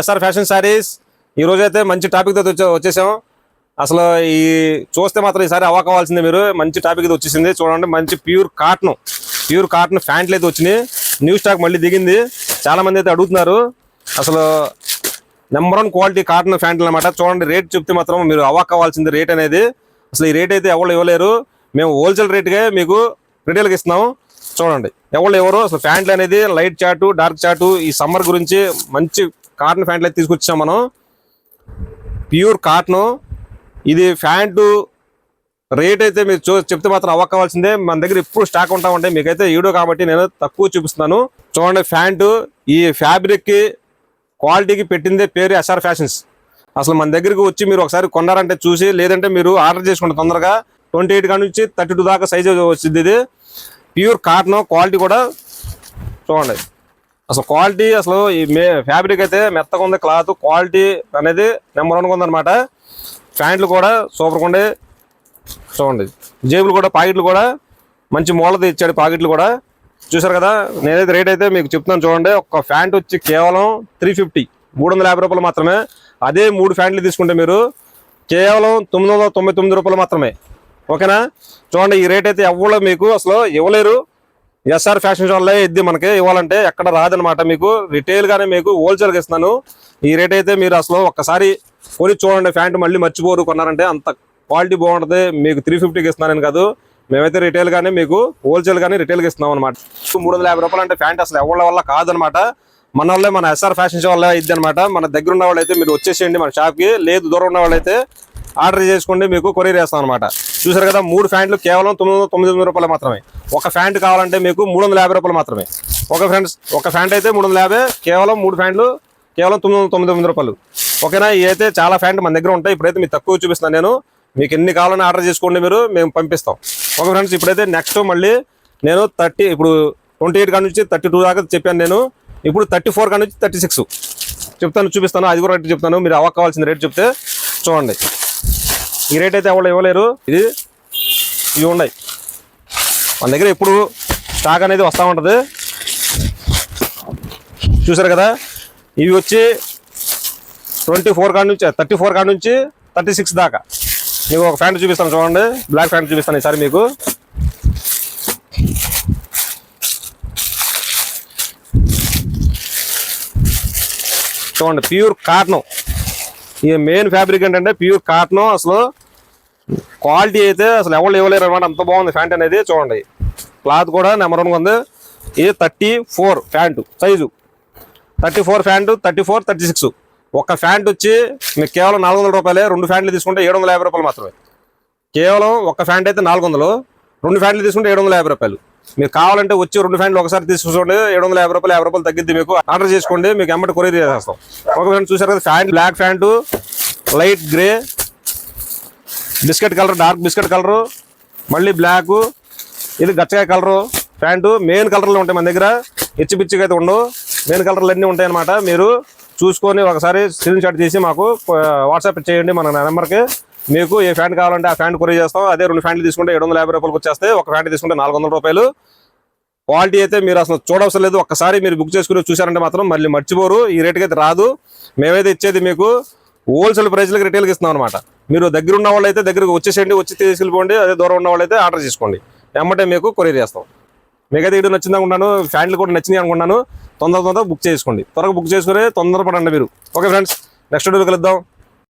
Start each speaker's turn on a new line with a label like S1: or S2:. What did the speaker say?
S1: SR fashion saris ఈ రోజైతే మంచి టాపిక్ తో వచ్చేసాం. అసలు ఈ చూస్తే మాత్రం ఈసారి అవాక్ అవ్వాల్సిందే మీరు. మంచి టాపిక్ అయితే వచ్చేసింది చూడండి. మంచి ప్యూర్ కాటన్ ప్యాంట్లు అయితే వచ్చినాయి. న్యూ స్టాక్ మళ్ళీ దిగింది. చాలా మంది అయితే అడుగుతున్నారు. అసలు నెంబర్ 1 క్వాలిటీ కాటన్ ప్యాంట్లు అనమాట. చూడండి రేట్ చెప్తే మాత్రం మీరు అవాక్ అవ్వాల్సింది రేట్ అనేది. అసలు ఈ రేట్ అయితే ఎవరు ఇవ్వలేరు. మేము హోల్సేల్ రేట్గా మీకు రిటైల్గా ఇస్తున్నాం. చూడండి ఎవరు అసలు ప్యాంట్లు అనేది లైట్ చాటు డార్క్ చాటు ఈ సమ్మర్ గురించి మంచి కాటన్ ప్యాంట్లు అయితే తీసుకొచ్చాం మనం. ప్యూర్ కాటన్ ఇది ప్యాంటు రేట్ అయితే మీరు చెప్తే మాత్రం అవ్వకాల్సిందే. మన దగ్గర ఇప్పుడు స్టాక్ ఉంటా ఉంటాయి. మీకైతే వీడియో కాబట్టి నేను తక్కువ చూపిస్తున్నాను. చూడండి ప్యాంటు ఈ ఫ్యాబ్రిక్కి క్వాలిటీకి పెట్టిందే పేరు ఎస్ఆర్ ఫ్యాషన్స్. అసలు మన దగ్గరికి వచ్చి మీరు ఒకసారి కొన్నారంటే చూసి, లేదంటే మీరు ఆర్డర్ చేసుకుంటే తొందరగా 28 కాడ నుంచి 32 దాకా సైజ్ వచ్చింది. ఇది ప్యూర్ కాటన్ క్వాలిటీ కూడా చూడండి. అసలు క్వాలిటీ అసలు ఈ ఫ్యాబ్రిక్ అయితే మెత్తగా ఉంది. క్లాత్ క్వాలిటీ అనేది నెంబర్ 1 ఉందన్నమాట. ప్యాంట్లు కూడా సూపర్గా ఉండే. చూడండి జేబులు కూడా పాకెట్లు కూడా మంచి మూలది ఇచ్చాడు. పాకెట్లు కూడా చూసారు కదా. నేనైతే రేట్ అయితే మీకు చెప్తున్నాను చూడండి. ఒక ప్యాంట్ వచ్చి కేవలం 350 350 రూపాయలు మాత్రమే. అదే 3 ప్యాంట్లు తీసుకుంటే మీరు కేవలం 999 రూపాయలు మాత్రమే. ఓకేనా. చూడండి ఈ రేట్ అయితే ఎవరు మీకు అసలు ఇవ్వలేరు. ఎస్ఆర్ ఫ్యాషన్ షోల్లో ఇది మనకి ఇవ్వాలంటే ఎక్కడ రాదనమాట. మీకు రిటైల్ గానే మీకు హోల్సేల్గా ఇస్తున్నాను. ఈ రేట్ అయితే మీరు అసలు ఒక్కసారి కొని చూడండి. ప్యాంట్ మళ్ళీ మర్చిపోరు. కొన్నారంటే అంత క్వాలిటీ బాగుంటుంది. మీకు 350కి ఇస్తున్నానని కాదు. మేమైతే రిటైల్ గానే మీకు హోల్సేల్ గానే రిటైల్గా ఇస్తున్నాం అనమాట. 350 రూపాయలు అంటే ప్యాంట్ అసలు ఎవరి వల్ల కాదనమాట. మన వాళ్ళే మన ఎస్ఆర్ ఫ్యాషన్ షో వల్ల ఇది అనమాట. మన దగ్గర ఉన్న వాళ్ళైతే మీరు వచ్చేసేయండి మన షాప్కి. లేదు దూరం ఉన్న వాళ్ళైతే ఆర్డర్ చేసుకోండి. మీకు కొరియర్ చేస్తాం అనమాట. చూసారు కదా 3 ప్యాంట్లు కేవలం 999 రూపాయలు మాత్రమే. ఒక ప్యాంట్ కావాలంటే మీకు 350 రూపాయలు మాత్రమే. ఒక ప్యాంట్ అయితే 350. కేవలం 3 ప్యాంట్లు కేవలం 999 రూపాయలు. ఓకేనా. ఇవి అయితే చాలా ప్యాంట్లు మన దగ్గర ఉంటాయి. ఇప్పుడైతే మీకు తక్కువ చూపిస్తున్నాను నేను. మీకు ఎన్ని కావాలని ఆర్డర్ చేసుకోండి మీరు, మేము పంపిస్తాం. Okay friends. ఇప్పుడైతే నెక్స్ట్ మళ్ళీ నేను 30 ఇప్పుడు 28 కాడ నుంచి 32 దాకా చెప్పాను నేను. ఇప్పుడు 34 కాడ నుంచి 36 చెప్తాను, చూపిస్తాను. అది కూడా రేట్ చెప్తాను. మీరు అవాక్ కావాల్సిన రేట్ చెప్తే చూడండి. ఈ రేట్ అయితే ఎవరు ఇవ్వలేరు. ఇవి ఉన్నాయి మన దగ్గర. ఇప్పుడు స్టాక్ అనేది వస్తూ ఉంటుంది. చూసారు కదా. ఇవి వచ్చి 34 కాడ నుంచి 34 కాడ నుంచి 36 దాకా. మీకు ఒక ప్యాంట్ చూపిస్తాను చూడండి. బ్లాక్ ప్యాంట్ చూపిస్తాను ఈసారి మీకు. చూడండి ప్యూర్ కాటన్. ఈ మెయిన్ ఫ్యాబ్రిక్ ఏంటంటే ప్యూర్ కాటన్. అసలు క్వాలిటీ అయితే అసలు ఎవరు ఇవ్వలేరు అనమాట. అంత బాగుంది ప్యాంట్ అనేది. చూడండి క్లాత్ కూడా నెంబర్ 1 ఉంది. ఇది 34 ప్యాంటు సైజు. 34 ప్యాంటు 34 36. ఒక ప్యాంట్ వచ్చి మీకు కేవలం 400 రూపాయలే. 2 ప్యాంట్లు తీసుకుంటే 750 రూపాయలు మాత్రమే. కేవలం ఒక ప్యాంట్ అయితే 400, 2 ప్యాంట్లు తీసుకుంటే 750 రూపాయలు. మీరు కావాలంటే వచ్చి 2 ప్యాంట్లు ఒకసారి తీసుకోండి. 750 రూపాయలు 50 రూపాయలు తగ్గిద్ది. మీకు ఆర్డర్ చేసుకోండి. మీకు ఎమ్మటి కొరియర్ చేసేస్తాం. ఒక ప్యాంట్ చూసారు కదా. Pant black pant, light grey, biscuit colour, dark biscuit colour, మళ్ళీ బ్లాక్, ఇది గచ్చకాయ కలరు ప్యాంటు. మెయిన్ కలర్లు ఉంటాయి మన దగ్గర. పిచ్చిగా అయితే ఉండవు. మెయిన్ కలర్లు అన్నీ ఉంటాయి అనమాట. మీరు చూసుకొని ఒకసారి స్క్రీన్ షాట్ తీసి మాకు వాట్సాప్ చేయండి మన నెంబర్కి. మీకు ఏ ప్యాంట్ కావాలంటే ఆ ప్యాంట్ కొరియర్ చేస్తాం. అదే 2 ప్యాంట్లు తీసుకుంటే 750 రూపాయలకు వచ్చేస్తాయి. ఒక ప్యాంట్ తీసుకుంటే 400 రూపాయలు. క్వాలిటీ అయితే మీరు అసలు చూడవసరం లేదు. ఒక్కసారి మీరు బుక్ చేసుకుని చూసారంటే మాత్రం మళ్ళీ మర్చిపోరు. ఈ రేట్కి అయితే రాదు. మేమైతే ఇచ్చేది మీకు హోల్సేల్ ప్రైస్లకి రిటైల్కి ఇస్తున్నాం అనమాట. మీరు దగ్గర ఉన్న వాళ్ళైతే దగ్గరకు వచ్చేసేయండి, వచ్చి తీసుకెళ్ళిపోండి. అదే దూరం ఉన్న వాళ్ళైతే ఆర్డర్ చేసుకోండి. ఎమ్మటే మీకు కొరియర్ చేస్తాం. మీకైతే వీడియో నచ్చింది అనుకుంటాను. ప్యాంట్లు కూడా నచ్చినాయి అనుకుంటున్నాను. తొందరగా బుక్ చేసుకోండి. త్వరగా బుక్ చేసుకుని తొందరపడండి మీరు. ఓకే ఫ్రెండ్స్, నెక్స్ట్ వీడియోలో కలుద్దాం.